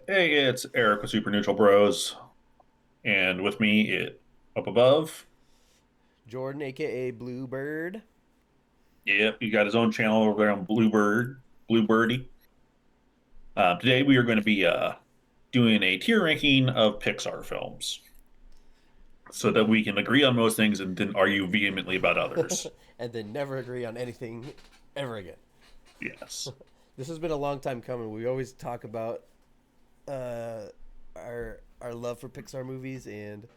Hey, it's Eric with Super Neutral Bros, and with me, up above, Jordan, aka Bluebird. yep, he got his own channel over there on Bluebirdie. Today we are going to be doing a tier ranking of Pixar films, so that we can agree on most things and then argue vehemently about others. And then never agree on anything ever again. Yes. This has been a long time coming. We always talk about uh, our love for Pixar movies and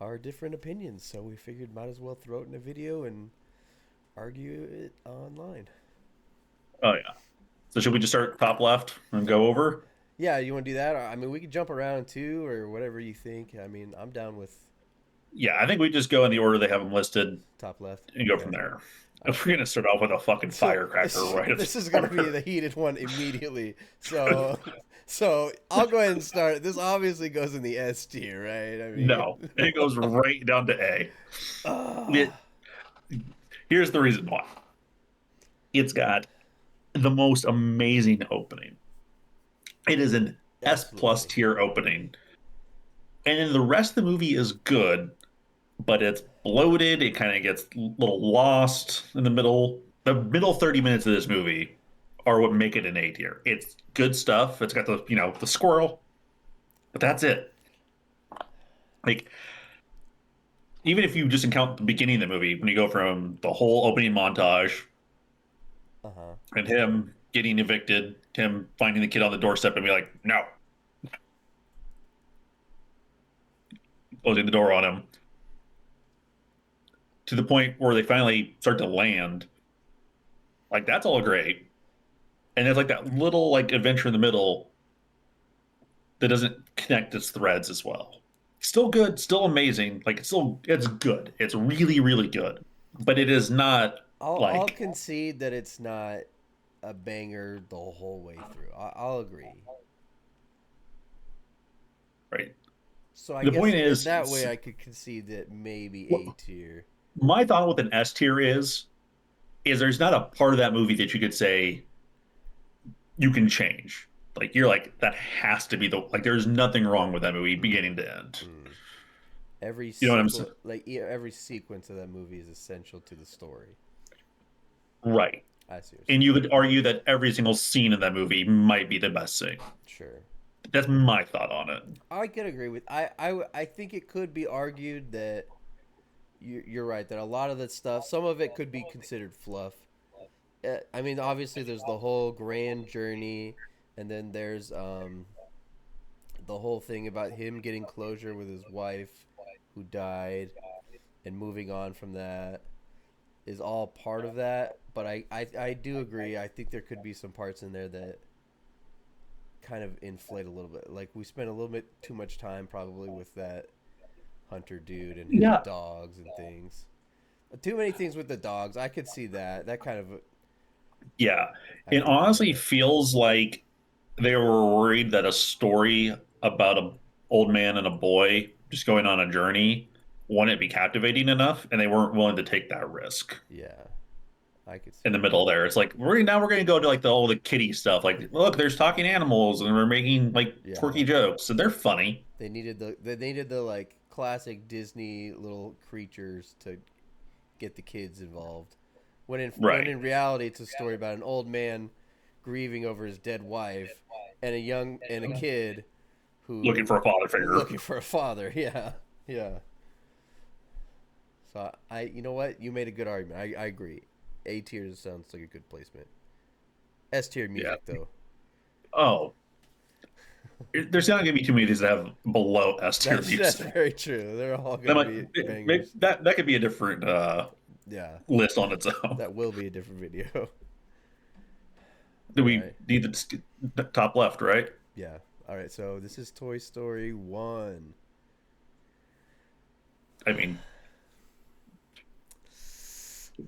our different opinions. So we figured might as well throw it in a video and argue it online. Oh yeah. So should we just start top left and go over? Yeah, you want to do that? I mean, we could jump around too, or whatever you think. I mean, I'm down with Yeah, I think we just go in the order they have them listed top left. and go Okay, from there. all If right. we're gonna start off with a fucking So firecracker right at the this is gonna be start. the heated one immediately. So I'll go ahead and start. This obviously goes in the S tier, right? I No, mean, it goes right down to A. It, ah, here's the reason why. It's got the most amazing opening. It is an S plus absolutely. tier opening, and then the rest of the movie is good, but it's bloated. It kind of gets a little lost in the middle. The middle 30 minutes of this movie are what make it an A tier. It's good stuff. It's got the squirrel, but that's it. Like even if you just count the beginning of the movie, when you go from the whole opening montage Uh huh. and him getting evicted, him finding the kid on the doorstep and be like, no, closing the door on him, to the point where they finally start to land. Like that's all great. And there's like that little like adventure in the middle that doesn't connect its threads as well. Still good, still amazing. Like it's good. It's really, really good. But it is not I'll like concede that it's not a banger the whole way through. I'll agree. right. So I The guess point in is, that way I could concede that maybe A well, tier. my thought with an S tier is there's not a part of that movie that you could say you can change. Like you're like that has to be the like there's nothing wrong with that movie beginning to end. Mm. Every You know what I'm saying? every sequence of that movie is essential to the story. Right. I see what you're And saying. you could argue that every single scene in that movie might be the best scene. Sure. That's my thought on it. I could agree with. I think it could be argued that you're right that a lot of that stuff, some of it could be considered fluff. I mean, obviously, there's the whole grand journey, and then there's the whole thing about him getting closure with his wife, who died, and moving on from that is all part of that. But I do agree. I think there could be some parts in there that kind of inflate a little bit. Like we spent a little bit too much time probably with that hunter dude and his Yeah. dogs and things. Too many things with the dogs. I could see that. That kind of Yeah. I It think honestly feels like they were worried that a story about a old man and a boy just going on a journey wouldn't be captivating enough, and they weren't willing to take that risk yeah, I could see in the that. middle there. It's like we're gonna go to like the all the kitty stuff. Like, look, there's talking animals and we're making like quirky Yeah, jokes and they're funny. they needed the like classic Disney little creatures to get the kids involved. When Right. in reality, it's a story about an old man grieving over his dead wife and a kid Looking who for a father figure. looking for a father. Yeah, yeah. So you know what? You made a good argument. I agree. A tier sounds like a good placement. S tier Yeah. music though. Oh, there's not gonna be too many of these that have below S tier That's music. very true. They're all That gonna might be maybe bangers. that could be a different Yeah, list on its own. that will be a different video. Do All we right. need the top left, right? Yeah. All right. So this is Toy Story 1. I mean,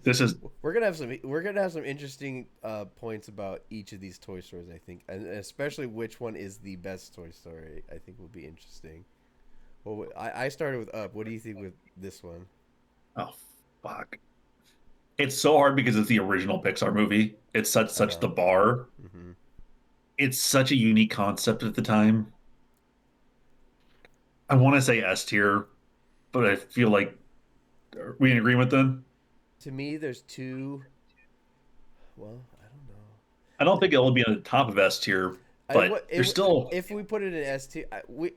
this is We're gonna have some interesting points about each of these Toy Stories. I think, and especially which one is the best Toy Story. I think will be interesting. Well, I started with Up. What do you think with this one? oh fuck. It's so hard because it's the original Pixar movie. It's such Uh such huh. the bar. Mm-hmm. it's such a unique concept at the time. I want to say S tier, but I feel like are we in agreement then? To me, there's two. Well, I don't know. I don't think it'll be on the top of S tier, I but what there's still. if we put it in S tier,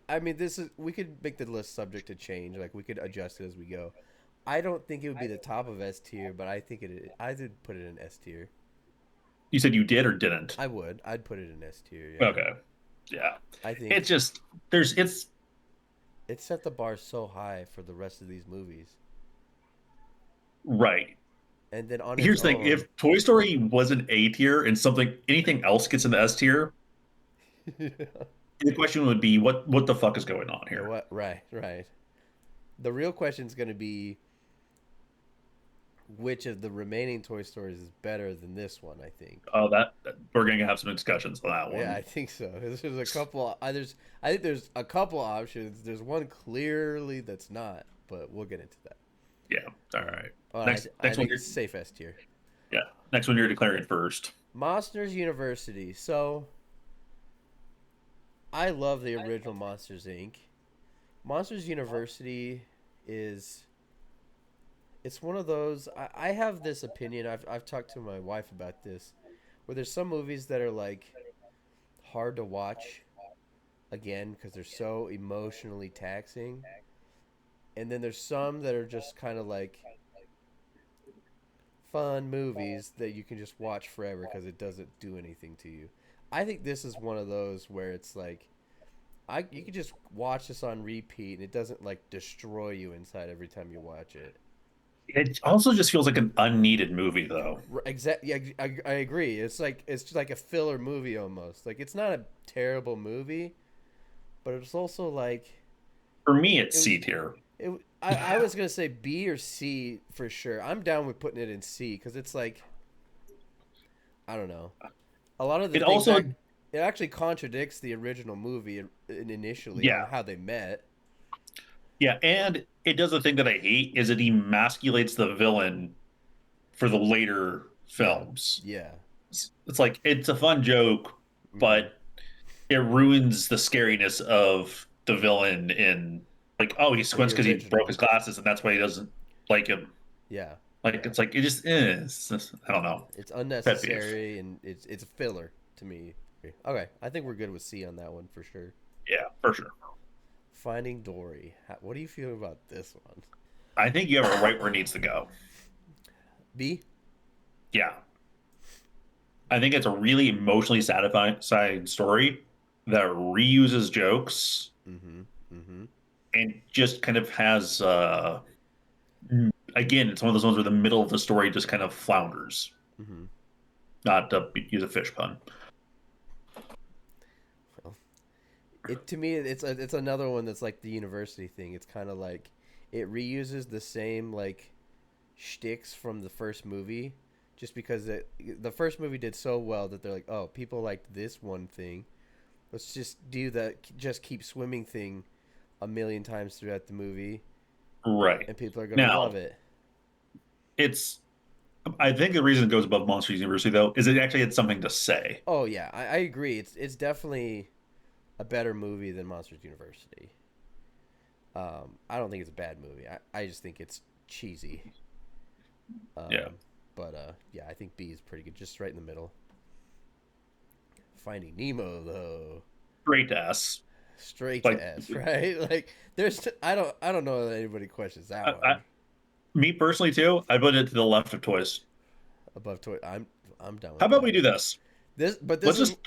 I mean this is we could make the list subject to change. Like we could adjust it as we go. I don't think it would be the top of S tier, but I think I did put it in S tier. You said you did or didn't? I would. I'd put it in S tier. Yeah. Okay, yeah. I think It's just it's it set the bar so high for the rest of these movies, right. and then on its Here's the thing: own. if Toy Story was an A tier and something anything else gets in the S tier, the question would be what the fuck is going on Yeah. here? What? Right. Right. The real question is going to be which of the remaining Toy Stories is better than this one. I think. Oh, we're gonna have some discussions on that Yeah, one. I think so. There's a couple. I think there's a couple options. There's one clearly that's not, but we'll get into that. Yeah. All right. Well, I Next one. think it's safe S tier. Yeah. Next one you're declaring first. Monsters University. So I love the original Monsters Inc. Monsters University is it's one of those. I have this opinion. I've talked to my wife about this, where there's some movies that are like hard to watch again because they're so emotionally taxing, and then there's some that are just kind of like fun movies that you can just watch forever because it doesn't do anything to you. I think this is one of those where it's like I you can just watch this on repeat and it doesn't like destroy you inside every time you watch it. It also just feels like an unneeded movie, though. Exactly. Yeah, I agree. It's just like a filler movie almost. Like it's not a terrible movie, but it's also like For me, it's it C was tier. I was gonna say B or C for sure. I'm down with putting it in C because it's like I don't know. A lot of the It things also, that it actually contradicts the original movie initially on yeah, how they met. yeah, and it does the thing that I hate is it emasculates the villain for the later Yeah, films. yeah. It's like it's a fun joke, Mm-hmm. but it ruins the scariness of the villain in like, oh, he In squints the because he broke original, his glasses, and that's why he doesn't like him. yeah, Like it's like it just is. I don't know. it's Pet peeve. unnecessary and it's a filler to me. Okay, I think we're good with C on that one for sure. Yeah, for sure. Finding Dory. What do you feel about this one? I think you have it right where it needs to go. B. Yeah, I think it's a really emotionally satisfying story that reuses jokes Mm-hmm. Mm-hmm. and just kind of has again, it's one of those ones where the middle of the story just kind of flounders. Mm-hmm. Not to use a fish pun. Well, it to me it's another one that's like the university thing. It's kind of like it reuses the same like shticks from the first movie, just because the first movie did so well that they're like, oh, people liked this one thing. Let's just do the just keep swimming thing a million times throughout the movie, Right. and people are gonna love Now, it. it's I think the reason it goes above Monsters University though is it actually had something to say. Oh yeah, I agree. It's definitely a better movie than Monsters University. I don't think it's a bad movie. I just think it's cheesy. Yeah. But yeah, I think B is pretty good, just right in the middle. Finding Nemo though, Great ass. straight to Like S, right? Like there's I don't know that anybody questions that I, one. me personally too, I put it to the left of toys. Above toy, I'm done How with about we that. do this? This Let's is just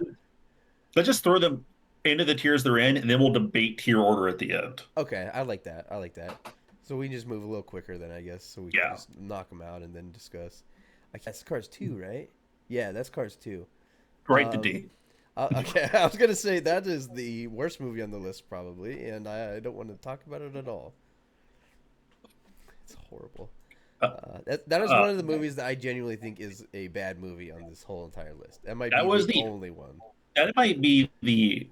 let's just throw them into the tiers they're in, and then we'll debate tier order at the end. okay. I like that. I like that. So we can just move a little quicker then, I guess, so we can Yeah. just knock them out and then discuss. That's Cars 2, right? Yeah, that's Cars 2. Right the Um, D. okay, I was gonna say that is the worst movie on the list probably, and I don't want to talk about it at all. It's horrible. Uh, That is uh, one of the movies that I genuinely think is a bad movie on this whole entire list. That might that be was the the only one. that might be the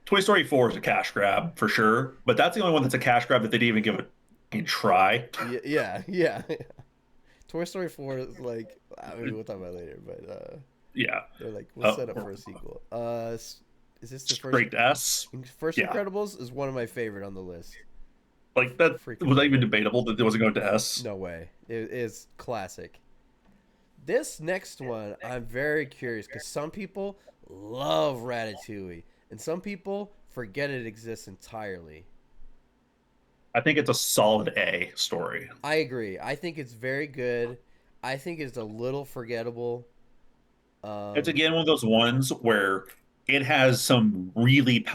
Toy Story 4 is a cash grab for sure, but that's the only one that's a cash grab that they didn't even give a try. Yeah, yeah, yeah. Toy Story 4 is like I mean we'll talk about it later, but Yeah. They're like, we'll Uh, set up for a sequel. Is this the first? Straight to S. First Yeah. Incredibles is one of my favorite on the list. Like that Freaking was that love even it. debatable that it wasn't going to S? No way. It is classic. This next one, I'm very curious because some people love Ratatouille and some people forget it exists entirely. I think it's a solid A story. I agree. I think it's very good. I think it's a little forgettable. It's Um, again one of those ones where it has some really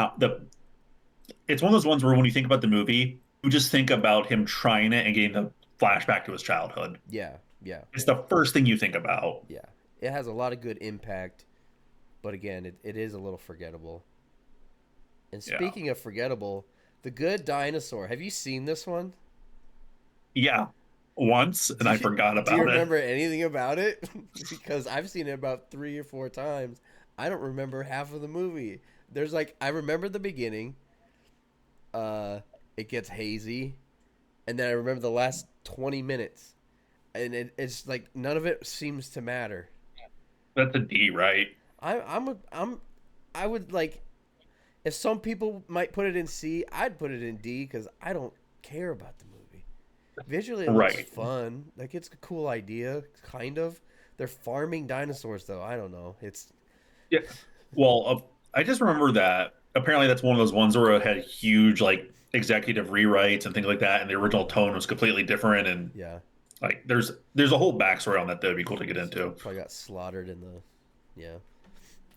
it's one of those ones where when you think about the movie, you just think about him trying it and getting the flashback to his childhood. yeah, yeah, It's the first thing you think about. yeah. It has a lot of good impact, but again, it is a little forgettable. And Yeah. speaking of forgettable, The Good Dinosaur. Have you seen this one? Yeah. Once and Do I you, forgot do you about it. remember anything about it? Because I've seen it about 3 or 4 times. I don't remember half of the movie. There's like I remember the beginning. Uh, it gets hazy, and then I remember the last 20 minutes, and it's like none of it seems to matter. That's a D, right? I would like if some people might put it in C, I'd put it in D because I don't care about the movie. Visually, it looks Right. fun. Like it's a cool idea, kind of. They're farming dinosaurs, though. I don't know. It's Yeah. Well, I just remember that apparently that's one of those ones where it had huge like executive rewrites and things like that, and the original tone was completely different. And yeah. like, there's a whole backstory on that that'd be cool to get into. Probably got slaughtered in the. Yeah.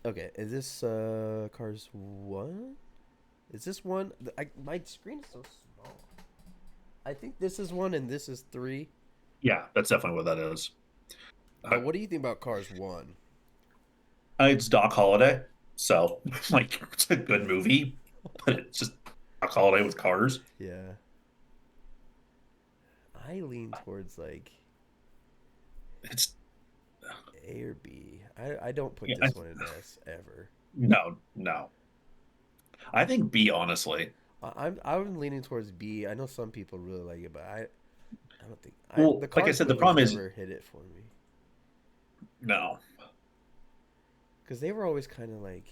Okay. Is this Cars one? Is this one? My screen is so small. I think this is one, and this is three. Yeah, that's definitely what that is. Uh, But what do you think about Cars one? it's Doc Holliday, so like it's a good movie, but it's just Doc Holliday with cars. Yeah. I lean towards like It's A or B. I don't put yeah, this one in S ever. no, no. I think B, honestly. I'm leaning towards B. I know some people really like it, but I don't think I Well, the like I Cars said, the movies problem is never hit it for me no. because they were always kind of like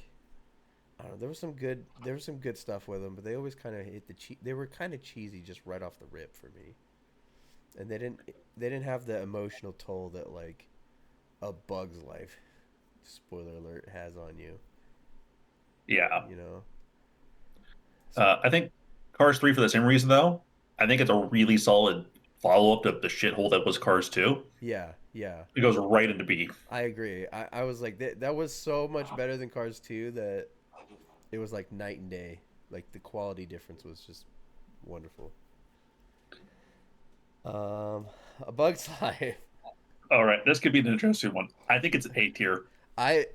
I don't know. There was some good stuff with them, but they always kind of hit they were kind of cheesy just right off the rip for me, and they didn't have the emotional toll that like a Bug's Life, spoiler alert, has on you. Yeah. You know. So I think Cars 3 for the same reason though. I think it's a really solid follow-up to the shithole that was Cars 2. yeah, yeah. It goes right into B. I agree. I was like that was so much better than Cars 2 that it was like night and day. Like the quality difference was just wonderful. A Bug's Life. All right, this could be an interesting one. I think it's A tier. I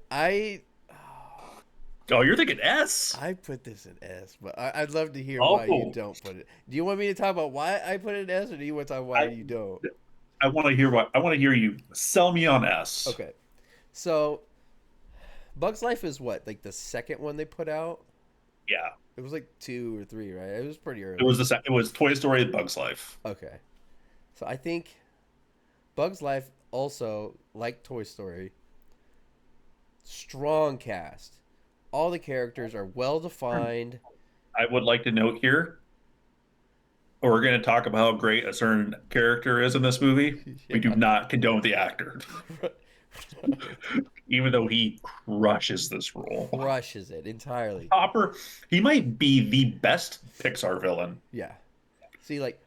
Oh, you're thinking S? I put this in S, but I'd love to hear why you Oh, don't put it. Do you want me to talk about why I put it in S, or do you want to talk why I you don't? I want to hear what I want to hear you sell me on S. Okay, so Bug's Life is what like the second one they put out. Yeah, It was like 2 or 3, right? It was pretty it was early. it was Toy Story and Bugs Life. Okay, so I think Bug's Life also like Toy Story. Strong cast. All the characters are well defined. I would like to note here, we're going to talk about how great a certain character is in this movie. We do Yeah. not condone the actor, even though he crushes this role. Crushes it entirely. Hopper, he might be the best Pixar villain. Yeah. See, like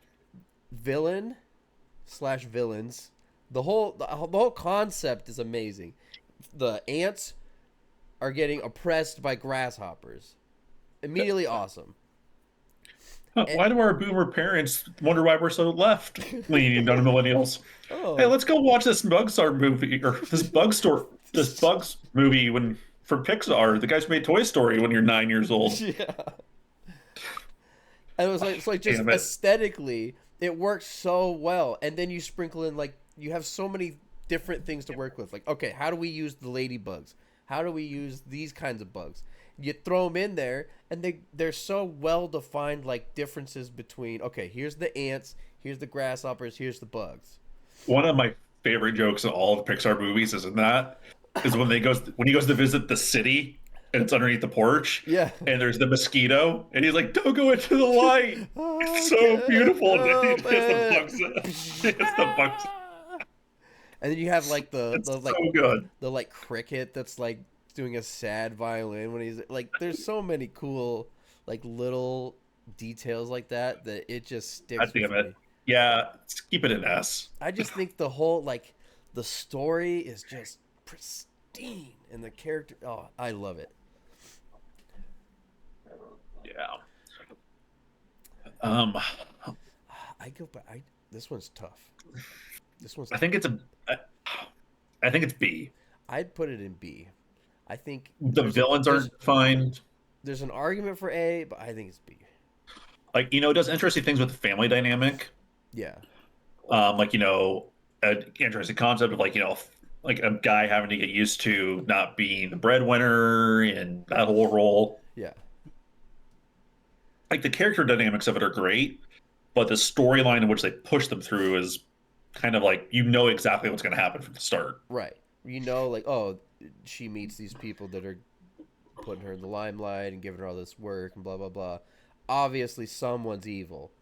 villain slash villains. The whole concept is amazing. The ants are getting oppressed by grasshoppers. Immediately awesome. And, Why do our boomer parents wonder why we're so left leaning on millennials? Hey, oh. let's go watch this Bugstar movie or this Bugs movie when from Pixar. The guys who made Toy Story when you're 9 years old. Yeah. And it was like it's like just Damn it. aesthetically, it works so well. And then you sprinkle in like you have so many different things to work with. Like, okay, how do we use the ladybugs? How do we use these kinds of bugs? You throw them in there, and they're so well defined, like differences between. Okay, here's the ants, here's the grasshoppers, here's the bugs. One of my favorite jokes in all of the Pixar movies isn't that. is when he goes to visit the city and it's underneath the porch Yeah. and there's the mosquito and he's like, "Don't go into the light. It's I so can't beautiful." And then he help hits the it. bugs. He hits the bugs. And then you have like It's the so good. like cricket that's like doing a sad violin when he's like there's so many cool like little details like that that it just God sticks with damn it. me. Yeah, let's keep it in S. I just think the whole like the story is just pristine and the character oh, I love it. Yeah. Um, I go back I this one's tough. This one's I tough. think it's a. I think it's B. I'd put it in B. I think The villains aren't defined. there's an argument for A, but I think it's B. Like it does interesting things with the family dynamic. Yeah. Like an interesting concept of like a guy having to get used to not being the breadwinner and that whole role. Yeah. Like the character dynamics of it are great, but the storyline in which they push them through is kind of like exactly what's going to happen from the start. Right. You know, like, oh, she meets these people that are putting her in the limelight and giving her all this work and blah, blah, blah. Obviously, someone's evil.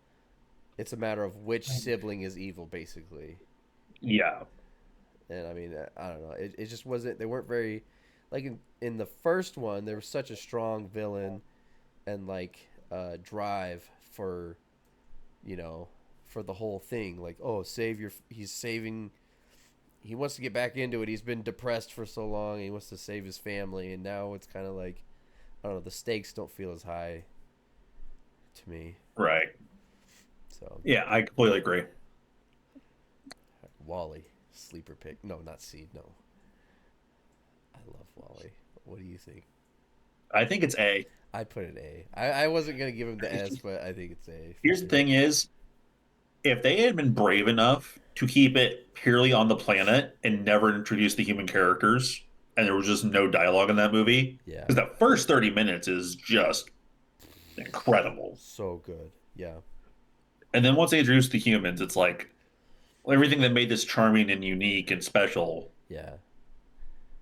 It's a matter of which sibling is evil, basically. Yeah, And I mean, I don't know. It just wasn't, they weren't very, like, in the first one, there was such a strong villain and, like, drive for, you know, for the whole thing. Like, oh, he's saving he wants to get back into it. He's been depressed for so long. He wants to save his family, and now it's kind of like I don't know. The stakes don't feel as high to me. right. So Yeah, I completely agree. Wally, sleeper pick. No, not seed. No, I love Wally. What do you think? I think it's A. I'd put it A. I wasn't gonna give him the S, but I think it's A for Here's the me. thing is, if they had been brave enough to keep it purely on the planet and never introduce the human characters, and there was just no dialogue in that movie, Yeah, because that first 30 minutes is just incredible. so good. Yeah, And then once they introduce the humans, it's like everything that made this charming and unique and special yeah.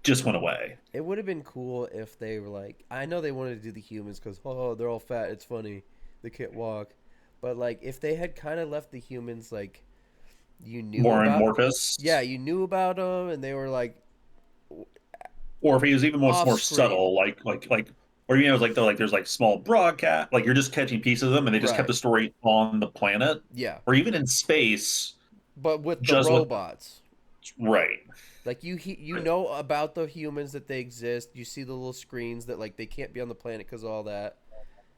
just went away. It would have been cool if they were like, I know they wanted to do the humans because oh they're all fat. It's funny, they can't walk. But like if they had kind of left the humans like you knew More about, amorphous, yeah, you knew about them, and they were like or if he was even much off more screen, subtle, or it's like they're like there's like small broadcast, like you're just catching pieces of them, and they just kept right? the story on the planet, Yeah, or even in space, but with the just with robots, right. like you know about the humans that they exist. You see the little screens that like they can't be on the planet because of all that,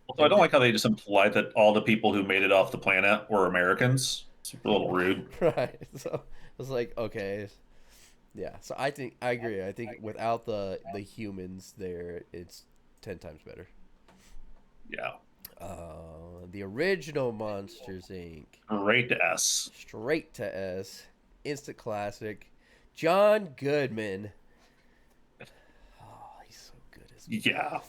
Also, I and don't like how they just implied that all the people who made it off the planet were Americans. It's a little rude. right. So it was like okay, yeah. So I think I agree. I think without the humans there, it's 10 times better. Yeah, The original Monsters Inc. great S. Straight to S, instant classic. John Goodman. Oh, he's so good as. Yeah,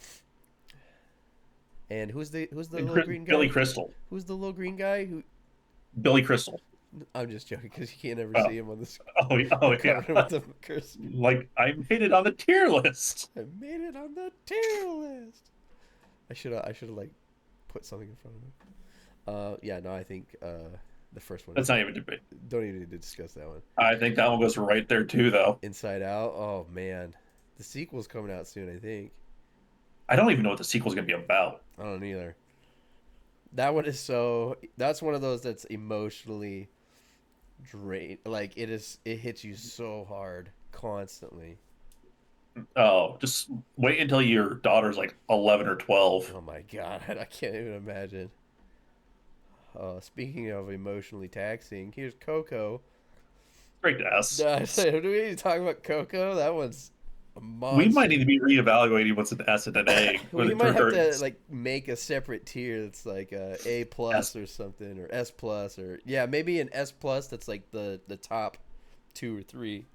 And who's the and little green Billy guy? Crystal. Who's the little green guy? Who Billy Crystal. I'm just joking because you can't ever Oh, see him on this. oh They're yeah. covered with the curse. Like I made it on the tier list. I made it on the tier list. I should have like put something in front of him. Yeah, no, I think the first one That's not even debate. don't even need to discuss that one. I think that one goes right there too, though. Inside Out. Oh man, the sequel's coming out soon. I think. I don't even know what the sequel's gonna be about. I don't either. That one is so. That's one of those that's emotionally drain. Like it is. It hits you so hard constantly. Oh, just wait until your daughter's like 11 or 12. Oh my god, I can't even imagine. Speaking of emotionally taxing, here's Coco. Great to S. Do we need to talk about Coco? That one's a We might need monster. to be reevaluating what's an S and an A. We might have Or to like make a separate tier that's like A plus S. or something, or S plus, or yeah, maybe an S plus that's like the top 2 or 3.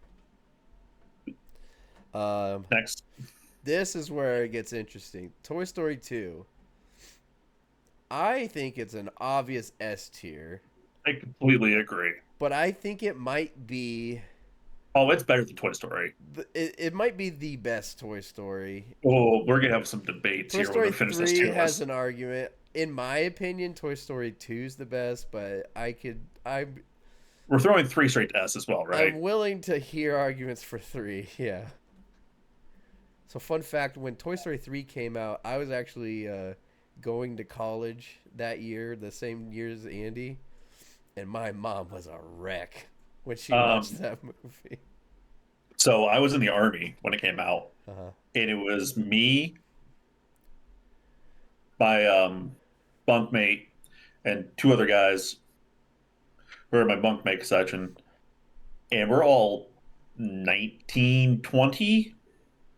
Um, Next. this is where it gets interesting. Toy Story 2. I think it's an obvious S tier, I completely agree. but I think it might be Oh, it's better than Toy Story. It might be the best Toy Story. Oh, we're gonna have some debates Toy here when we Story finish this 3 tier has list. an argument. In my opinion, Toy Story 2 is the best, but We're throwing three straight to S as well, right? I'm willing to hear arguments for 3. Yeah. So fun fact, when Toy Story 3 came out, I was actually going to college that year, the same year as Andy, and my mom was a wreck when she watched Um, that movie. so I was in the army when it came out, Uh-huh. and it was me, my bunkmate, and two other guys who were in my bunkmate section, and we're all 19, 20.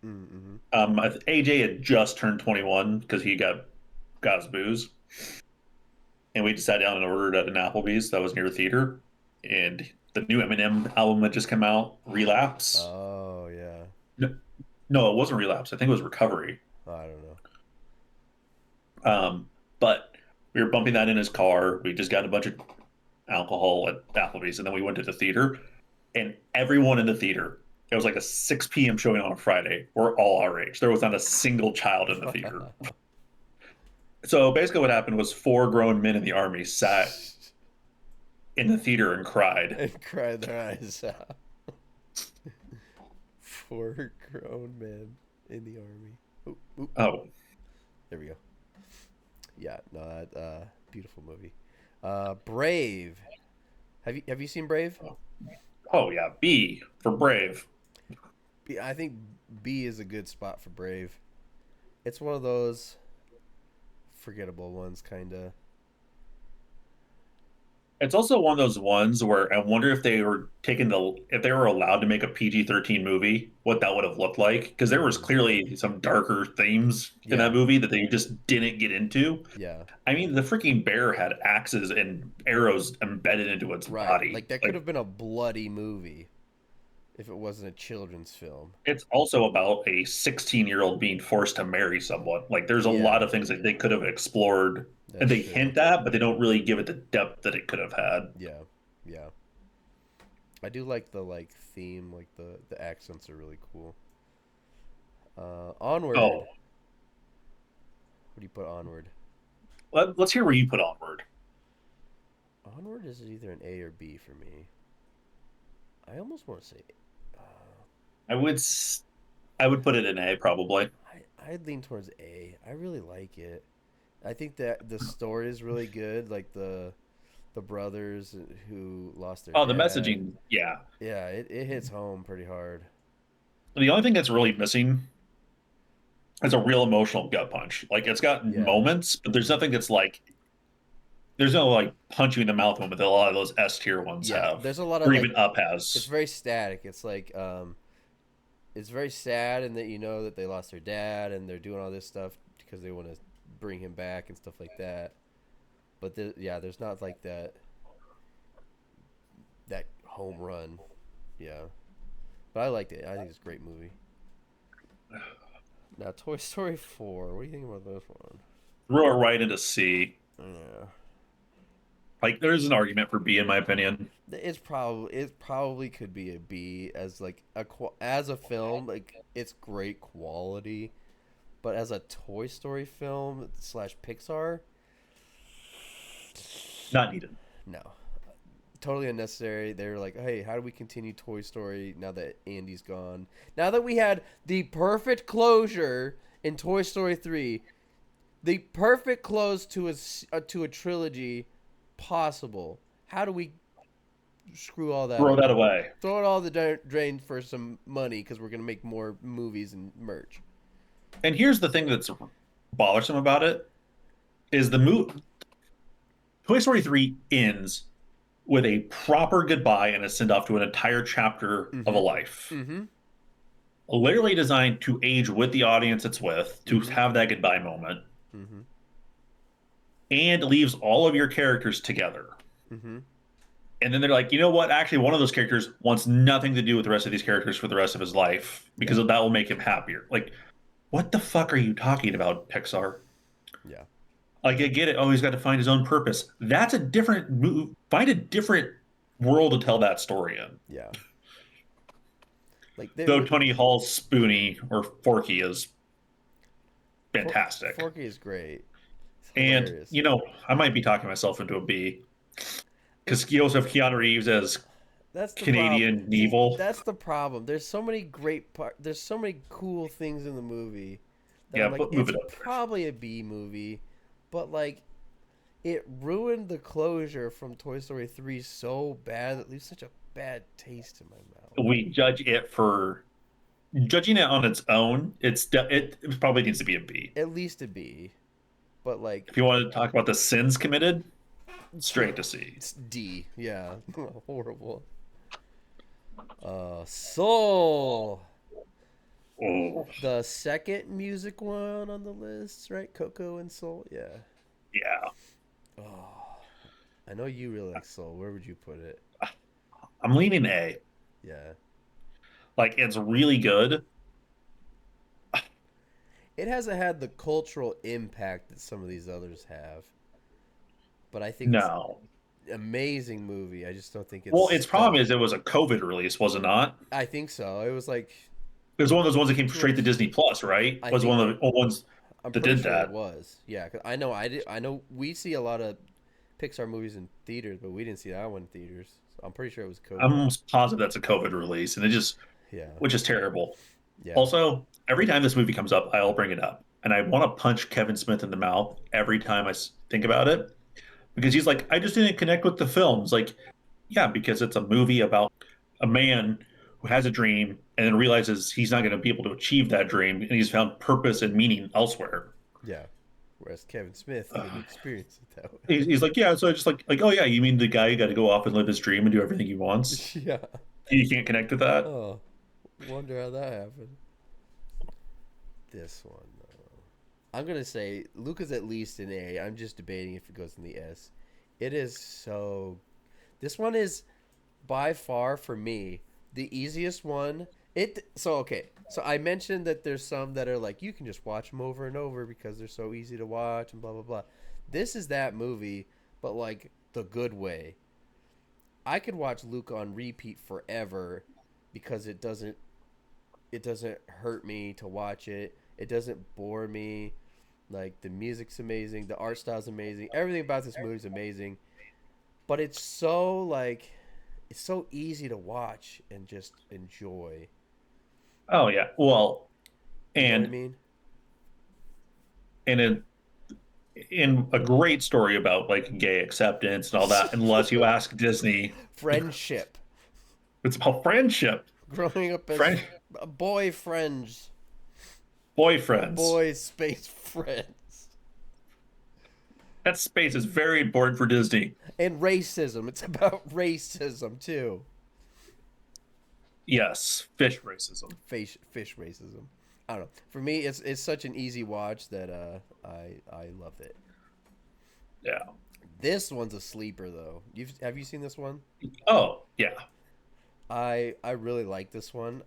Mm-hmm. AJ had just turned 21 because he got his booze, and we just sat down and ordered at an Applebee's that was near the theater, and the new Eminem album that just came out, Relapse. Oh yeah. No, no, it wasn't Relapse. I think it was Recovery. I don't know. But we were bumping that in his car. We just got a bunch of alcohol at Applebee's, and then we went to the theater. And everyone in the theater, it was like a 6 p.m. showing on a Friday. We're all our age. There was not a single child in the theater. So basically, what happened was four grown men in the army sat in the theater and cried. And cried their eyes out. Four grown men in the army. Oop, oop. Oh, There we go. Yeah, no, that beautiful movie. Brave. Have you seen Brave? oh yeah, B for Brave. I think B is a good spot for Brave. It's one of those forgettable ones, kind of. It's also one of those ones where I wonder if they were allowed to make a PG-13 movie, what that would have looked like. Because there was Mm. clearly some darker themes in that Yeah, movie that they just didn't get into. yeah, I mean, the freaking bear had axes and arrows embedded into its right. body. Like that could Like have been a bloody movie if it wasn't a children's film. it's also about a 16-year-old being forced to marry someone. Like there's a lot Yeah, of things that they could have explored and that's they true. hint at, but they don't really give it the depth that it could have had. Yeah, yeah. I do like the theme, like the accents are really cool. Onward. Oh, What do you put Onward? let's hear where you put Onward. Onward is either an A or B for me. I almost want to say. Uh, I would I would put it in A probably. I'd lean towards A. I really like it. I think that the story is really good. Like the brothers who lost their Oh, the dad. messaging, yeah. Yeah, it hits home pretty hard. The only thing that's really missing is a real emotional gut punch. Like it's got Yeah, moments, but there's nothing that's like there's no like punch you in the mouth moment that a lot of those S tier ones yeah. have, There's a lot of or like. even Up It's has. very static. It's very sad, and that you know that they lost their dad, and they're doing all this stuff because they want to bring him back and stuff like that. But yeah, there's not like that home run. Yeah, but I liked it. I think it's a great movie. Now, Toy Story 4. What do you think about this one? Throw it right into C. Yeah, Like there's an argument for B in my opinion. it probably could be a B as as a film. Like it's great quality, but as a Toy Story film slash Pixar, Not needed. no, totally unnecessary. They're like, hey, how do we continue Toy Story now that Andy's gone? Now that we had the perfect closure in Toy Story 3, the perfect close to a trilogy possible. How do we screw all that Throw up? that away. Throw it all the drain for some money because we're gonna make more movies and merch. And here's the thing that's bothersome about it is the movie Toy Story 3 ends with a proper goodbye and a send off to an entire chapter of a Mm-hmm. life. Mm-hmm. Literally designed to age with the audience it's with, to Mm-hmm. have that goodbye moment, Mm-hmm. and leaves all of your characters together. Mm-hmm. And then they're like, you know what? Actually, one of those characters wants nothing to do with the rest of these characters for the rest of his life because Yeah. that will make him happier. Like, what the fuck are you talking about, Pixar? Yeah. Like, I get it. Oh, he's got to find his own purpose. That's a different move. Find a different world to tell that story in. Yeah. Like Though Tony Hall's Spoonie or Forky is fantastic. Forky is great. It's And, hilarious. you know, I might be talking myself into a B It's because you also have Keanu Reeves as That's the problem. Canadian See, evil. that's the problem. There's so many There's so many cool things in the movie that Yeah, I'm like, but move it's it up there. probably a B movie, but like, it ruined the closure from Toy Story 3 so bad that it leaves such a bad taste in my mouth. We judge it for judging it on its own. It probably needs to be a B. At least a B, but like, If you want to talk about the sins committed, straight to C. it's D. Yeah, horrible. Soul. Oh, The second music one on the list, right? Coco and Soul. Yeah. yeah. Oh, I know you really like Soul. Where would you put it? I'm leaning A. Yeah. Like it's really good. It hasn't had the cultural impact that some of these others have, but I think it's No. an amazing movie. I just don't think it's Well, its problem stuck. is it was a COVID release, was it not? I think so. It was like It was one of those ones that came two straight or to Disney Plus, right? I Was think one of the old ones I'm that pretty did sure it that. was. Yeah, 'cause I know I did. I know we see a lot of Pixar movies in theaters, but we didn't see that one in theaters. So I'm pretty sure it was I'm COVID. almost positive that's a COVID release, and it just, Yeah. which is terrible. Yeah. Also, every time this movie comes up, I'll bring it up, and I want to punch Kevin Smith in the mouth every time think about it because he's like, I just didn't connect with the films. Like, yeah, because it's a movie about a man who has a dream and then realizes he's not going to be able to achieve that dream, and he's found purpose and meaning elsewhere. Yeah. Whereas Kevin Smith didn't Uh, experience it that way. he's like, yeah, so I just like, oh yeah, you mean the guy who got to go off and live his dream and do everything he wants? Yeah. You can't connect to that. Oh, wonder how that happened. This one, though. I'm gonna say Luca's at least an A. I'm just debating if it goes in the S. It is so. This one is by far for me the easiest one. Okay. So I mentioned that there's some that are like you can just watch them over and over because they're so easy to watch and blah blah blah. This is that movie, but like the good way. I could watch Luca on repeat forever because it doesn't hurt me to watch it. It doesn't bore me. Like the music's amazing, the art style's amazing, everything about this movie is amazing. But it's so easy to watch and just enjoy. Oh yeah, well, You know what I and mean? and in a great story about like gay acceptance and all that, unless you ask Disney, Friendship. it's about friendship, Growing up as friend, boy friends, boyfriends. boy space friends, That space is very important for Disney. and racism. It's about racism too. Yes, fish racism. Fish racism. I don't know. For me, it's such an easy watch that I love it. Yeah. This one's a sleeper though. Have you seen this one? Oh yeah. I really like this one.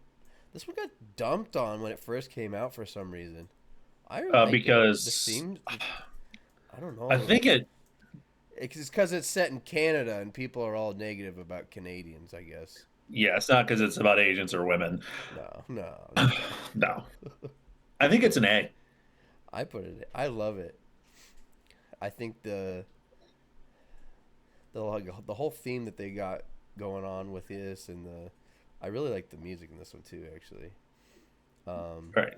This one got dumped on when it first came out for some reason. I like it. Because I don't I know. think it. It's because it's set in Canada and people are all negative about Canadians. I guess. Yeah, it's not because it's about Asians or women. No, no, no. No, I think it's an A. I put it. I love it. I think the whole theme that they got going on with this and the I really like the music in this one too. Actually, um, Right.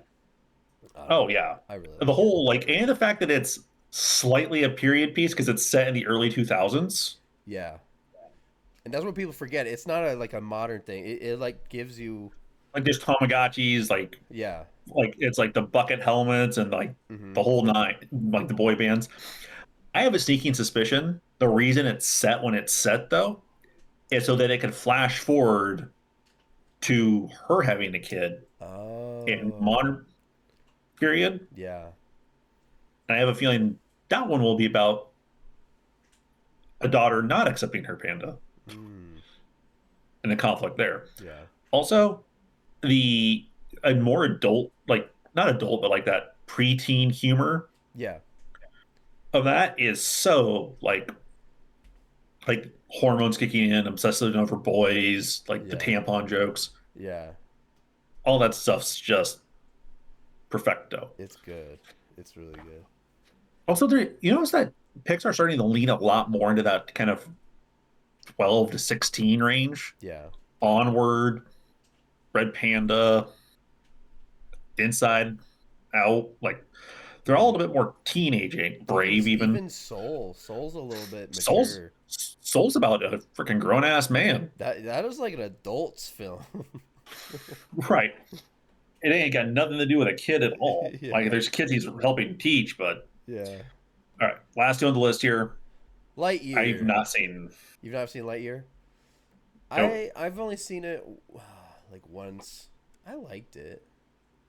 I don't Oh know. yeah. I really The like it. whole like and the fact that it's slightly a period piece because it's set in the early 2000s. Yeah, and that's what people forget. It's not like a modern thing. It like gives you Like there's Tamagotchis, yeah. like it's like the bucket helmets and like Hmm. the whole nine, like the boy bands. I have a sneaking suspicion the reason it's set when it's set though is so that it can flash forward to her having a kid in Oh modern period. yeah. And I have a feeling that one will be about a daughter not accepting her panda Mm, and the conflict there. yeah. Also, the a more adult, like not adult, but like that preteen humor Yeah. of that is so like hormones kicking in, obsessive over boys, like the Yeah. tampon jokes. Yeah. all that stuff's just perfecto. It's good. It's really good. Also, there, you notice that Pixar starting to lean a lot more into that kind of 12 to 16 range. Yeah. Onward, Red Panda, Inside Out, like they're all a Hmm. little bit more teenage, Even brave even. even Soul. Soul's a little bit Soul's mature. Soul's about a freaking grown ass man. That is like an adult's film. Right. It ain't got nothing to do with a kid at all. Like Yeah. there's kids he's helping teach, but Yeah. all right. Last two on the list here. I've Lightyear. not seen. You've not seen Lightyear? Nope. I've only seen it like once. I liked it.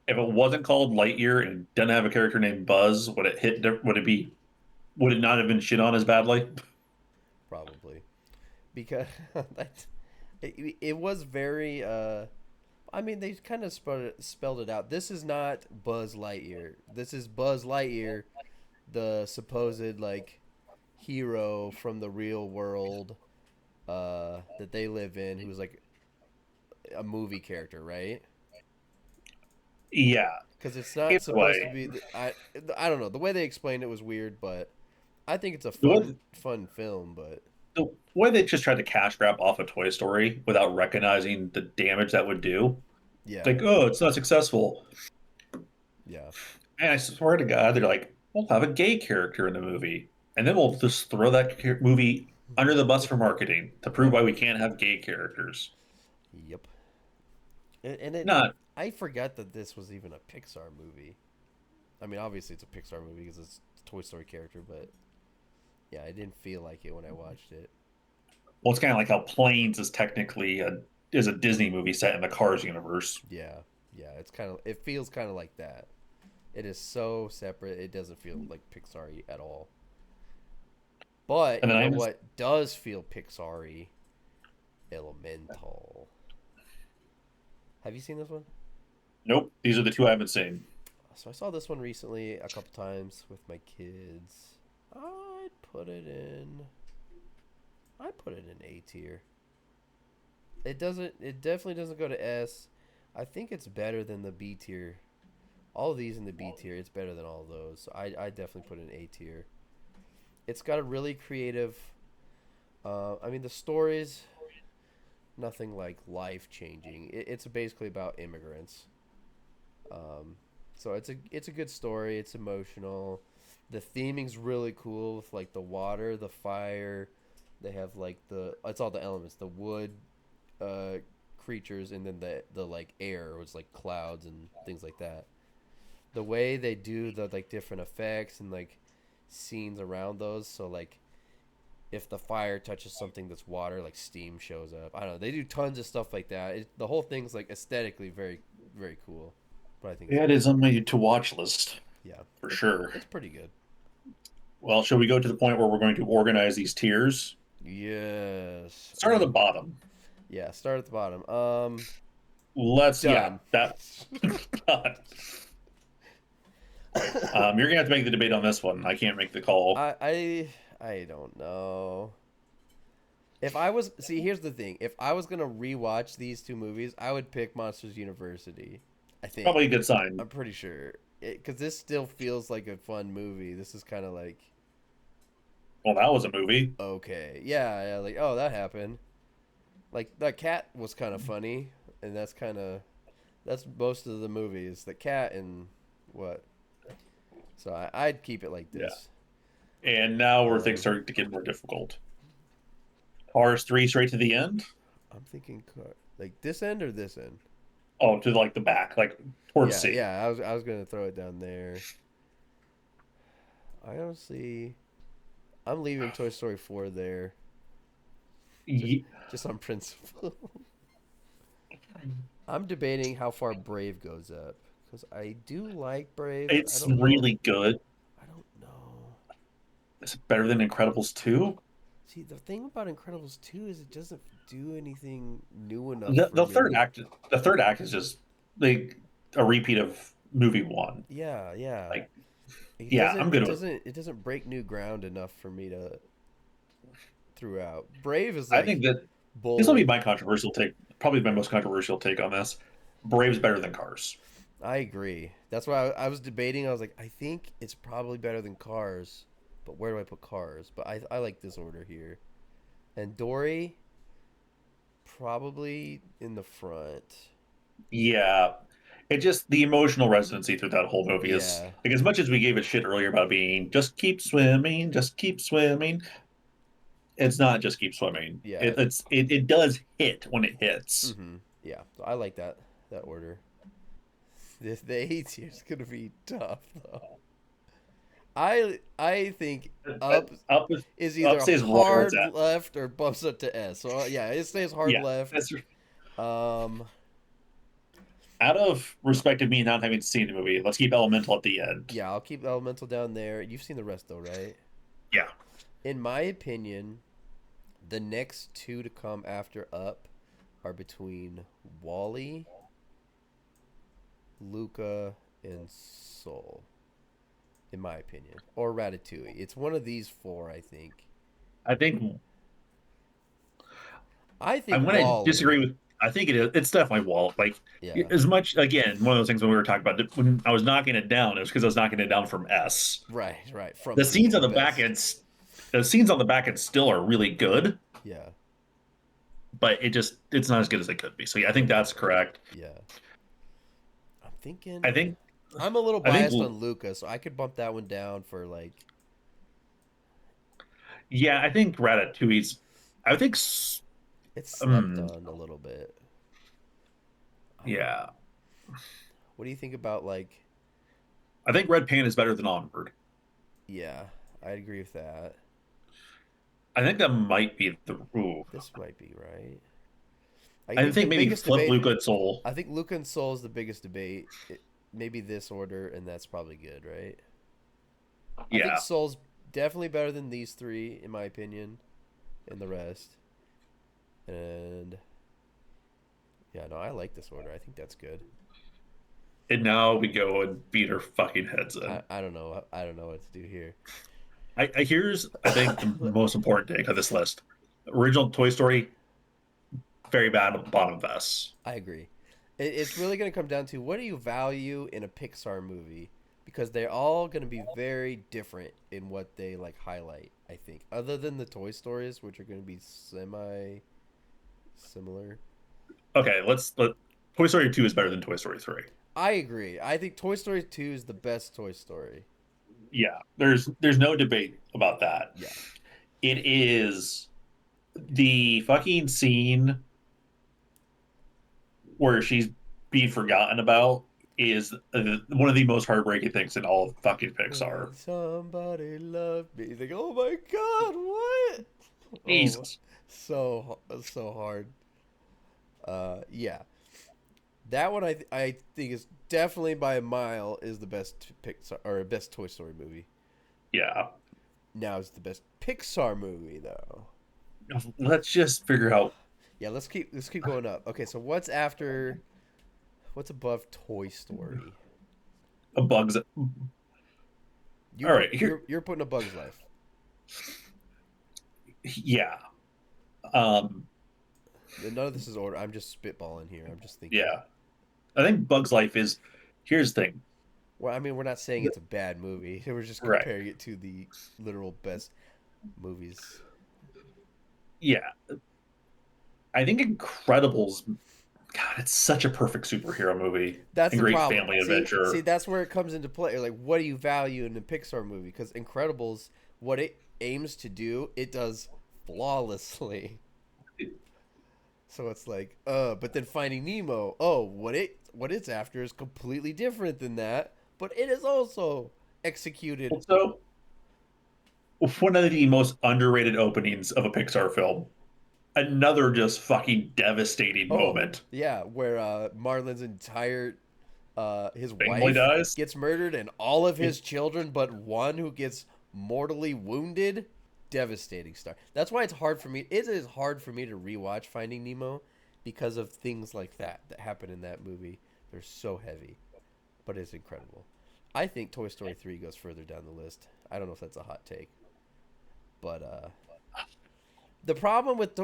If it wasn't called Lightyear and didn't have a character named Buzz, would it hit? Would it be? Would it not have been shit on as badly? Probably. Because that it was very I mean they kind of spelled it out. This is not Buzz Lightyear. This is Buzz Lightyear, the supposed like hero from the real world that they live in, who's like a movie character, right? Yeah. Because it's not Either supposed to way, be. I don't know. The way they explained it was weird, but I think it's a the way, fun film. But the way they just tried to cash grab off a Toy Story without recognizing the damage that would do. yeah, Like, oh, it's not successful. yeah, And I swear to God, they're like, we'll have a gay character in the movie, and then we'll just throw that movie under the bus for marketing to prove why we can't have gay characters. yep. And it, Not, I forgot that this was even a Pixar movie. I mean, obviously it's a Pixar movie because it's a Toy Story character, but yeah, I didn't feel like it when I watched it. well, it's kind of like how Planes is technically a Disney movie set in the Cars universe. Yeah, yeah. It's kind of it feels kind of like that. It is so separate. It doesn't feel like Pixar at all. But And you then know I'm what does feel Pixar-y? Elemental. Have you seen this one? nope. These are the two I haven't seen. So I saw this one recently a couple times with my kids. I'd put it in. I put it in A tier. It doesn't. It definitely doesn't go to S. I think it's better than the B tier. All of these in the B tier, it's better than all of those. So I definitely put it in A tier. It's got a really creative. I mean, the stories nothing like life changing. It's basically about immigrants. Um, so it's a good story. It's emotional. The theming's really cool with like the water, the fire. They have like the it's all the elements, the wood, uh, creatures, and then the like air was like clouds and things like that. The way they do the like different effects and like scenes around those. So like if the fire touches something that's water, like steam shows up. I don't know. They do tons of stuff like that. The whole thing's like aesthetically very cool. But I think it's Yeah, it is on my to watch list yeah, for sure. it's pretty good. Well, shall we go to the point where we're going to organize these tiers? Yes. Start at the bottom. Yeah. Start at the bottom. Let's, yeah, Done. that. You're gonna have to make the debate on this one. I can't make the call. I don't know. If I was see, here's the thing. If I was gonna rewatch these two movies, I would pick Monsters University. I Probably a think. good sign. I'm pretty sure. Because this still feels like a fun movie. This is kind of like Well, that was a movie. okay, yeah, like oh that happened. Like that cat was kind of funny, and that's most of the movies. The cat and what. So I'd keep it like Yeah. this. And now where things Um, start to get more difficult. Cars 3 straight to the end? I'm thinking like this end or this end. Oh, to like the back, like towards Yeah, C. yeah. I was gonna throw it down there. I honestly, I'm leaving Toy Story 4 there, just Ye- just on principle. I'm debating how far Brave goes up because I do like Brave, but I It's don't know. really good. I don't know. It's better than Incredibles 2. See, the thing about Incredibles 2 is it doesn't do anything new enough The, for the third me. act, the third act is just like a repeat of movie one. Yeah, yeah. Like, yeah, I'm good with. It doesn't break new ground enough for me to throughout. Brave is I think like that this will be bold. my controversial take, probably my most controversial take on this. Brave's better than Cars. I agree. That's why I was debating. I was like, I think it's probably better than Cars, but where do I put Cars? But I like this order here. And Dory probably in the front. Yeah. It just the emotional resonancy through that whole movie is Yeah, like as much as we gave it shit earlier about being just keep swimming. It's not just keep swimming. yeah, It does hit when it hits. yeah. So I like that order. The A tier is gonna be tough though. I think But up is up either stays right where it's hard at. left or bumps up to S. So yeah, it stays hard Yeah. left. That's Um, out of respect of me not having seen the movie, let's keep Elemental at the end. yeah, I'll keep Elemental down there. You've seen the rest though, right? Yeah. In my opinion, the next two to come after Up are between Wally, Luca, and Soul. In my opinion, or Ratatouille. It's one of these four, I think. I think I think I'm gonna Wally. disagree with. I think it is. It's definitely Walt. Like Yeah. as much again, one of those things when we were talking about when I was knocking it down, it was because I was knocking it down from S. Right, right. From The three, scenes on the the back best. end, the scenes on the back end still are really good, Yeah. but it's not as good as it could be. So yeah, I think that's correct. Yeah. I'm thinking I think I'm a little I think biased on Luca, so I could bump that one down for like yeah, I think Ratatouille's. I think it's slept um on a little bit. I don't know. yeah, What do you think about like I think Red Pan is better than Onward. yeah, I agree with that. I think that might be the ooh. This might be right. I I think the think maybe biggest flip debate Luca and Soul. I think Luca and Soul is the biggest debate. Maybe this order and that's probably good, right? I think Yeah. Soul's definitely better than these three in my opinion and the rest. And yeah, no, I like this order. I think that's good. And now we go and beat our fucking heads I, in. I don't know. I don't know what to do here. I here's I think the most important take of this list. Original Toy Story, very bad bottom of S. I agree. It's really going to come down to what do you value in a Pixar movie because they're all going to be very different in what they like highlight, I think. Other than the Toy Stories, which are going to be semi similar. Okay, let Toy Story 2 is better than Toy Story 3. I agree. I think Toy Story 2 is the best Toy Story. Yeah, there's no debate about that. Yeah. It is the fucking scene where she's being forgotten about is one of the most heartbreaking things in all of fucking Pixar. Somebody love me. It's like, oh my god, what? Oh, Jesus. so hard. Yeah, that one I think is definitely by a mile is the best Pixar or best Toy Story movie. Yeah. Now it's the best Pixar movie though. Let's just figure out Yeah, let's keep going up. Okay, so what's after? What's above Toy Story? a bugs. You All put right, here. you're putting A Bug's Life. Yeah. Um, None of this is order. I'm just spitballing here. I'm just thinking. yeah. I think Bugs Life is. Here's the thing. Well, I mean, we're not saying it's a bad movie. We're just Right. comparing it to the literal best movies. Yeah. I think Incredibles. God, it's such a perfect superhero movie That's and the great problem. family See, adventure. that's where it comes into play. Like, what do you value in a Pixar movie? Because Incredibles, what it aims to do, it does flawlessly. So it's like, but then Finding Nemo, oh, what it's after is completely different than that, but it is also executed. Also, one of the most underrated openings of a Pixar film. Another just fucking devastating Oh, moment. yeah, where Marlin's entire his Family wife dies. gets murdered and all of his children but one who gets mortally wounded. Devastating start. That's why it's hard for me. It is hard for me to rewatch Finding Nemo because of things like that happen in that movie. They're so heavy, but it's incredible. I think Toy Story 3 goes further down the list. I don't know if that's a hot take, but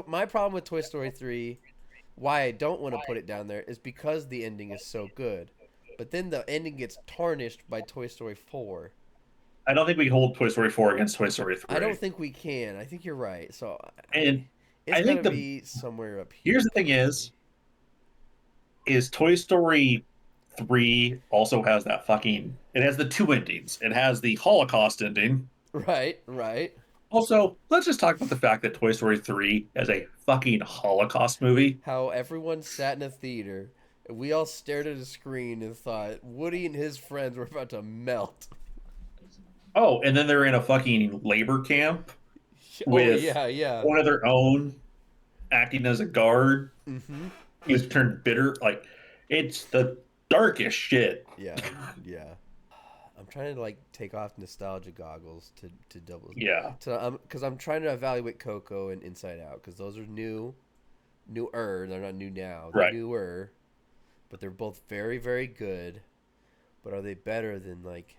my problem with Toy Story 3 why I don't want to put it down there is because the ending is so good. But then the ending gets tarnished by Toy Story 4. I don't think we hold Toy Story 4 against Toy Story I don't 3. think we can. I think you're right. So And it's I got to think the be somewhere up here's here the thing probably. is Toy Story 3 also has that fucking it has the two endings. It has the Holocaust ending. Right, right. Also, let's just talk about the fact that Toy Story 3 is a fucking Holocaust movie. How everyone sat in a theater and we all stared at a screen and thought Woody and his friends were about to melt. Oh, and then they're in a fucking labor camp Oh with yeah, yeah. one of their own acting as a guard Mm-hmm. who's turned bitter. Like, it's the darkest shit. Yeah, yeah. I'm trying to like take off nostalgia goggles to double Yeah, to because I'm trying to evaluate Coco and Inside Out because those are newer. They're not new now. They're right. newer, but they're both very very good. But are they better than like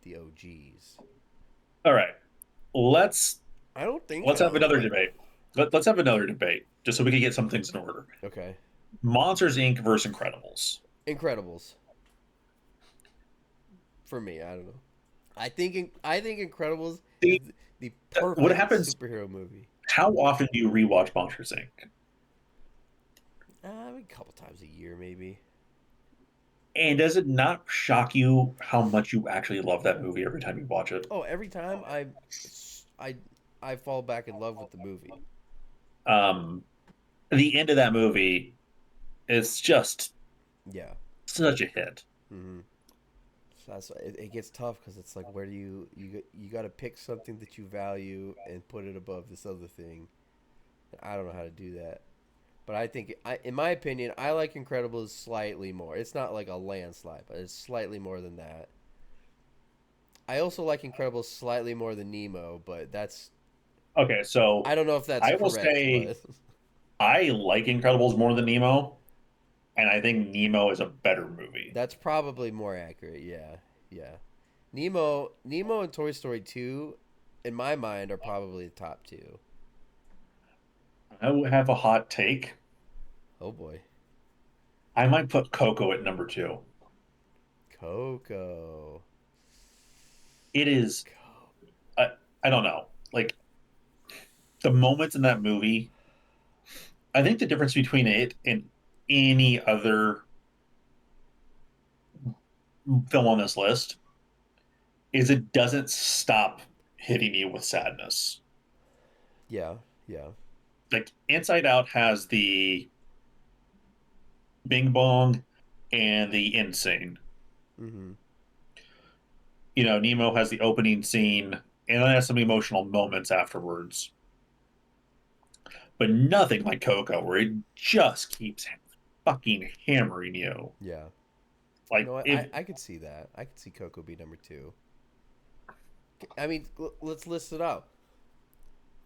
the OGs? All right. Let's I don't think let's have so, another but debate. Let's have another debate just so we can get some things in order. okay. Monsters Inc. versus Incredibles. Incredibles for me. I don't know. I think Incredibles is See, the what perfect happens? superhero movie. How often do you rewatch Monsters Inc.? I mean, a couple times a year, maybe. And does it not shock you how much you actually love that movie every time you watch it? Oh, every time I, I fall back in love with the movie. Um, the end of that movie is just Yeah. such a hit. Mm-hmm. So it gets tough because it's like, where do you got to pick something that you value and put it above this other thing. I don't know how to do that, but I think in my opinion, I like Incredibles slightly more. It's not like a landslide, but it's slightly more than that. I also like Incredibles slightly more than Nemo, but that's Okay, so I don't know if that's I will correct, say but I like Incredibles more than Nemo, and I think Nemo is a better movie. that's probably more accurate. Yeah, yeah. Nemo, and Toy Story 2, in my mind, are probably the top two. I would have a hot take. Oh boy, I might put Coco at number two. Coco. It is, Co- I, I don't know, like the moments in that movie. I think the difference between it and any other film on this list is it doesn't stop hitting you with sadness. Yeah, yeah. Like Inside Out has the Bing Bong and the Insane. Mm-hmm. Nemo has the opening scene and then has some emotional moments afterwards, but nothing like Coco, where it just keeps fucking hammering you. Yeah. Like No, if I could see that. I could see Coco be number two. I mean, let's list it out.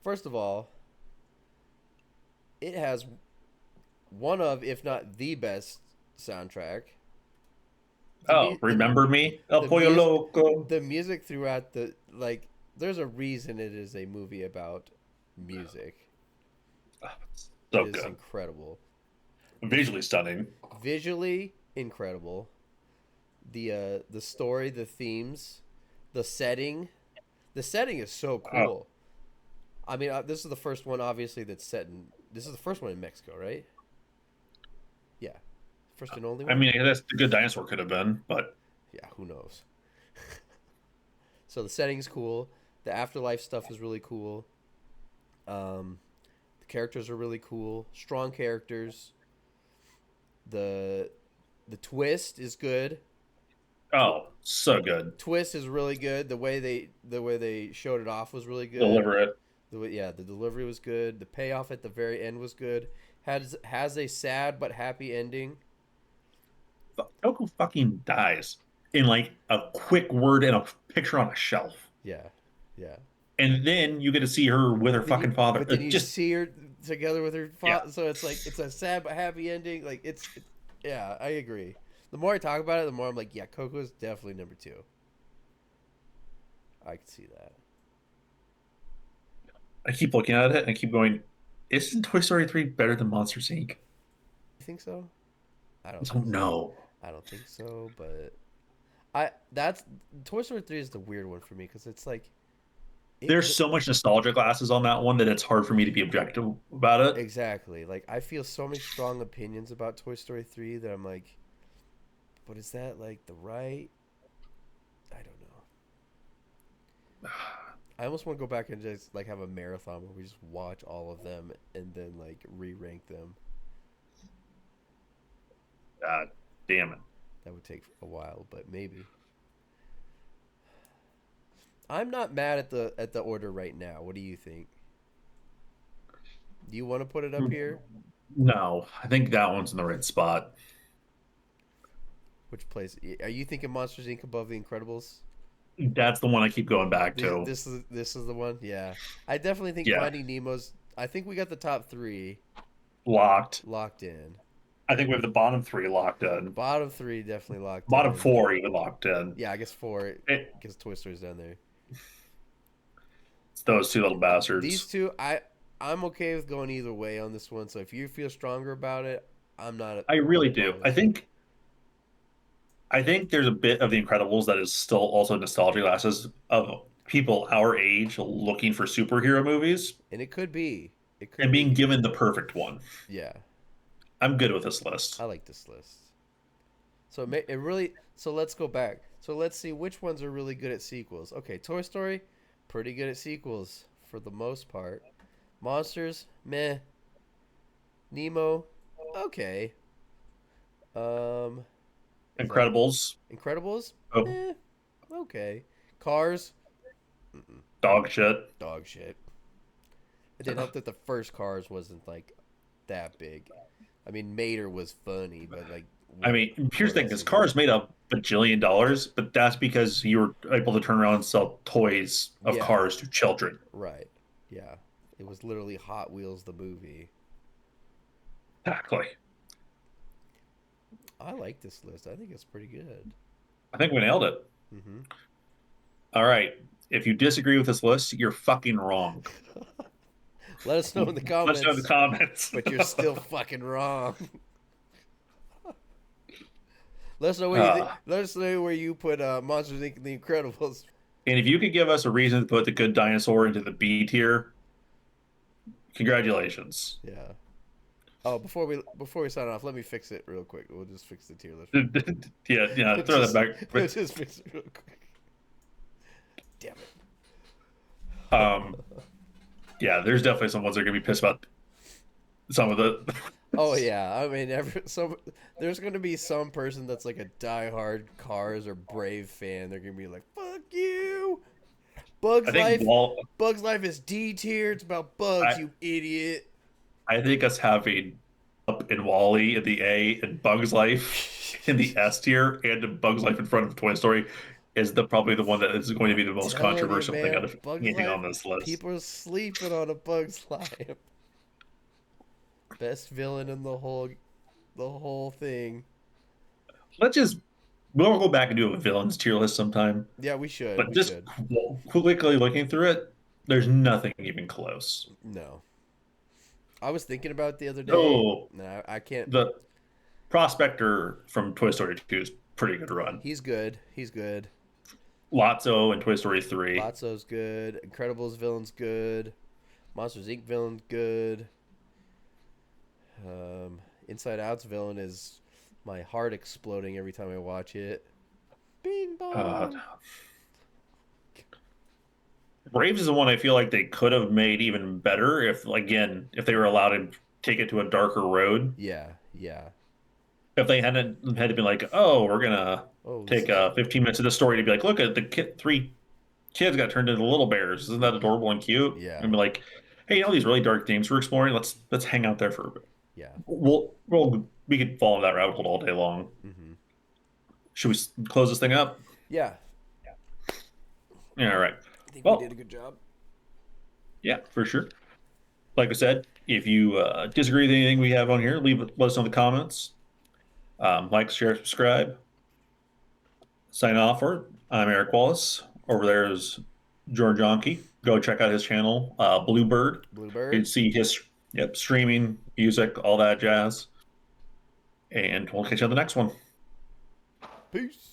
First of all, it has one of, if not the best soundtrack. The oh, mu- the remember me, El the Pollo music Loco. the music throughout the like. There's a reason it is a movie about music. It So is good, incredible, visually stunning. visually incredible. The story, the themes, the setting. The setting is so Oh, cool. I mean, this is the first one, obviously, that's set in. This is the first one in Mexico, right? Yeah, first and only I one. mean, that's a good dinosaur could have been, but Yeah, who knows? So the setting's cool. The afterlife stuff is really cool. Um, the characters are really cool. Strong characters. The the twist is good. Tw- oh, so good. Twist is really good. The way they showed it off was really good. Deliver it. The delivery was good. The payoff at the very end was good. Has a sad but happy ending. Coco fucking dies in like a quick word and a picture on a shelf. Yeah, yeah. And then you get to see her with her But then you fucking father. but then you Just see her together with her yeah, father. So it's like it's a sad but happy ending. Like yeah, I agree. The more I talk about it, the more I'm like, yeah, Coco is definitely number two. I can see that. I keep looking at it and I keep going. Isn't Toy Story 3 better than Monsters Inc? You think so? I I don't think don't so. know. I don't think so, but I that's Toy Story 3 is the weird one for me because it's like it There's could so much nostalgia glasses on that one that it's hard for me to be objective about it. exactly. Like I feel so many strong opinions about Toy Story 3 that I'm like, but is that like the right? I don't know. I almost want to go back and just like have a marathon where we just watch all of them and then like re-rank them. God damn it. That would take a while, but maybe. I'm not mad at the order right now. What do you think? Do you want to put it up here? No, I think that one's in the right spot. Which place? Are you thinking Monsters Inc. above The Incredibles? That's the one I keep going back to. This is the one. Yeah, I definitely think Yeah, Finding Nemo's. I think we got the top three locked. locked in. I think we have the bottom three locked in. Bottom three definitely locked Bottom in. four even locked in. Yeah, I guess four It, because Toy Story's down there. it's those two little These bastards. two, I'm okay with going either way on this one. So if you feel stronger about it, I I'm really do. I opposed. think I think there's a bit of The Incredibles that is still also nostalgia glasses of people our age looking for superhero movies And it could be. It could and being be. given the perfect one. Yeah, I'm good with this list. I like this list. So it really. So let's go back. So let's see which ones are really good at sequels. Okay, Toy Story, pretty good at sequels for the most part. Monsters, meh. Nemo, okay. Is that it? Incredibles. Incredibles, Oh, meh. Okay. Cars, mm-mm, dog shit. dog shit. It didn't help that the first Cars wasn't like that big. I mean, Mater was funny, but like, I mean, here's what the thing: else this is there? car is made a bajillion dollars, but that's because you were able to turn around and sell toys of Yeah, cars to children. right. Yeah, it was literally Hot Wheels the movie. Exactly. I like this list. I think it's pretty good. I think we nailed it. Mm-hmm. All right. If you disagree with this list, you're fucking wrong. Let us know in the Let us know in the comments, comments. but you're still fucking wrong. Let us know where you uh, let us know where you put Monsters Inc. and The Incredibles. and if you could give us a reason to put the Good Dinosaur into the B tier, congratulations. Yeah. Oh, before we sign off, let me fix it real quick. We'll just fix the tier list real quick. Yeah, yeah, We'll throw that just back. we'll just fix it real quick. Damn Um, yeah, there's definitely some ones that are gonna be pissed about some of the. Oh yeah, I mean, there's gonna be some person that's like a diehard Cars or Brave fan. They're gonna be like, "Fuck you, I Bugs think Life. Wall. Bugs Life is D tier. It's about bugs, I you idiot." I think us having up in Wally in the A and Bugs Life in the S tier and Bugs Life in front of Toy Story is the probably the one that is going to be the most Telling you, controversial thing out man, of Bugs anything Life. on this list. People are sleeping on a Bugs Life. Best villain in the whole thing. Let's just we'll go back and do a villains tier list sometime. Yeah, we should. But We just should. quickly looking through it, there's nothing even close. No, I was thinking about it the other day. Oh, No, I can't. the Prospector from Toy Story 2 is pretty good run. He's good. He's good. Lotso in Toy Story 3. Lotso's good. Incredibles villain's good. Monsters Inc. villain's good. Inside Out's villain is my heart exploding every time I watch it. Bing Uh, bong. Braves is the one I feel like they could have made even better if, again, if they were allowed to take it to a darker road. Yeah, yeah. If they hadn't had to be like, oh, we're gonna Oh, this take is 15 minutes of the story to be like, look at the three kids got turned into little bears. Isn't that adorable and cute? yeah, And be like, hey, you know these really dark themes we're exploring. Let's hang out there for a bit. yeah. We could follow that rabbit hole all day long. Mm-hmm. Should we close this thing up? Yeah, Yeah, all right. I think we did a Well, good job. yeah, for sure. Like I said, if you disagree with anything we have on here, let us know in the comments. Like, share, subscribe. Sign off for it. I'm Eric Wallace. Over there is George Anki. Go check out his channel, Bluebird. You can Bluebird. see his streaming, music, all that jazz. and we'll catch you on the next one. Peace.